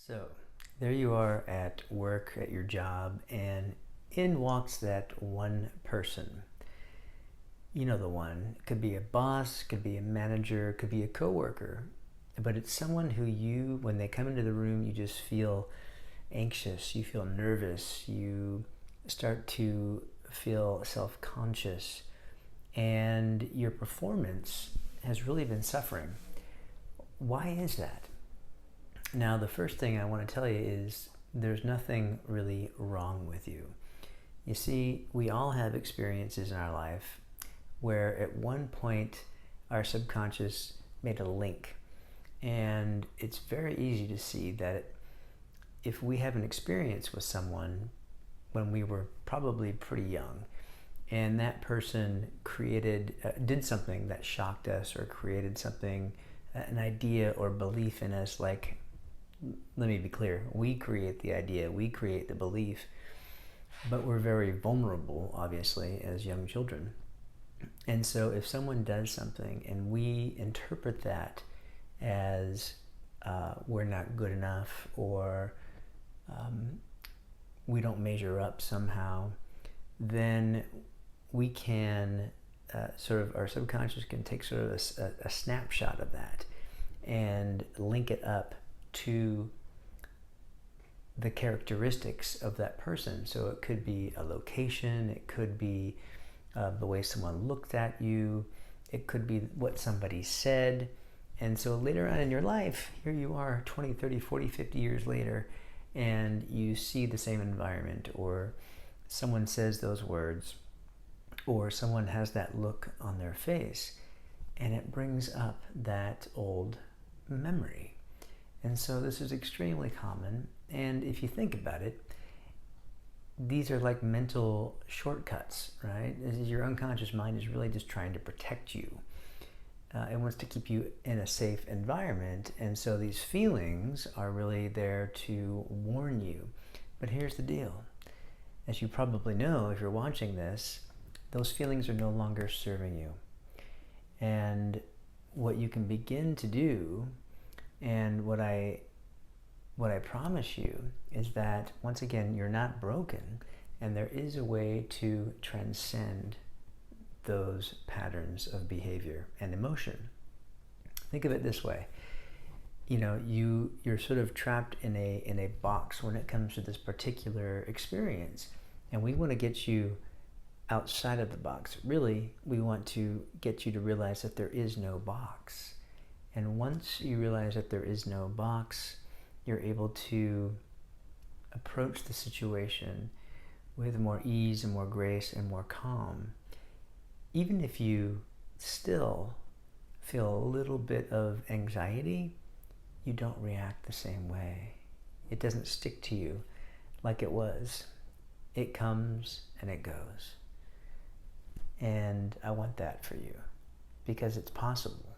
So there you are at work, at your job, and in walks that one person. You know the one. It could be a boss, could be a manager, could be a coworker. But it's someone who when they come into the room, you just feel anxious, you feel nervous, you start to feel self-conscious, and your performance has really been suffering. Why is that? Now, the first thing I want to tell you is there's nothing really wrong with you. You see, we all have experiences in our life where at one point our subconscious made a link. And it's very easy to see that if we have an experience with someone when we were probably pretty young, and that person did something that shocked us or created something, an idea or belief in us, like, let me be clear, we create the idea, we create the belief, but we're very vulnerable, obviously, as young children. And so if someone does something and we interpret that as we're not good enough, or we don't measure up somehow, then we can our subconscious can take sort of a snapshot of that and link it up to the characteristics of that person. So it could be a location, it could be the way someone looked at you, it could be what somebody said. And so later on in your life, here you are 20, 30, 40, 50 years later, and you see the same environment, or someone says those words, or someone has that look on their face, and it brings up that old memory. And so this is extremely common. And if you think about it, these are like mental shortcuts, right? Your unconscious mind is really just trying to protect you. It wants to keep you in a safe environment. And so these feelings are really there to warn you. But here's the deal. As you probably know, if you're watching this, those feelings are no longer serving you. And what you can begin to do, and what I promise you, is that, once again, you're not broken, and there is a way to transcend those patterns of behavior and emotion. Think of it this way. You're sort of trapped in a box when it comes to this particular experience, and we want to get you outside of the box. Really, we want to get you to realize that there is no box. And once you realize that there is no box, you're able to approach the situation with more ease and more grace and more calm. Even if you still feel a little bit of anxiety, you don't react the same way. It doesn't stick to you like it was. It comes and it goes. And I want that for you, because it's possible.